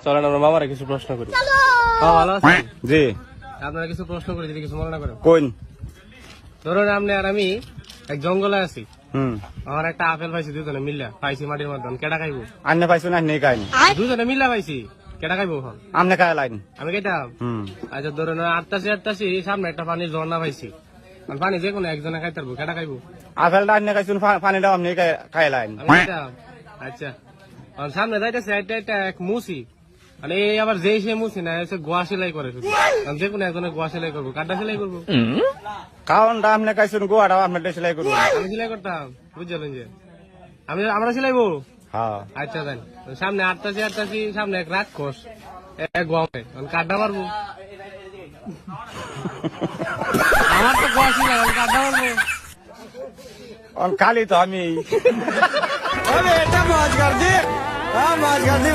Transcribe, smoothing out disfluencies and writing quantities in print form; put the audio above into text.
চলেন আমরা মামারা কিছু প্রশ্ন করি। ভালো আছেন? জি। আপনারা কিছু প্রশ্ন করি, যদি কিছু মনে না করেন। কোন? ধরুন আপনি আর আমি এক জঙ্গলে আছি, হুম। আমার একটা আপেল পাইছি, দুজনে মিল্লা পাইছি মাটির মধ্যে, কেটা খাইবো? আন্নে পাইছো না নেই খাইনি? দুজনে মিল্লা পাইছি, কেটা খাইবো? আমনে খাই লাইন। আমি কেটাম? হুম। আচ্ছা ধরুন আটটাছি সামনে একটা পানির ঝর্ণা পাইছি, পানি যে কোনো একজনে খাইতে পারবো, কেটা খাইবো? আপেলটা আন্নে খাইছুন, পানিটা আমনে খাই লাইন। আমি কেটাম? আচ্ছা আর সামনে যাইতেছে এটা এক মুসি, মানে এই আবার যেই সে মুসি না, এসে গোয়া সেলাই করে শুধু, আমি যে কোনো একজনে গোয়া সেলাই করবো, কাটা সেলাই করবো? কারণটা আমনে খাইছুন, গোয়াটা আমনে সেলাই করবো। আমি সেলাই করতাম, বুঝলেন যে আমরা সেলাইবো। হ্যাঁ। আচ্ছা দেন, সামনে আটটাছি সামনে এক রাক্ষস, এক গোয়ামে কাঠটা মারবো, আমার তো গোয়া ছিল, আমি কাঠটা মারবো। খালি তো আমি। এটা মাছ কাটছি, মাছ কাটছি।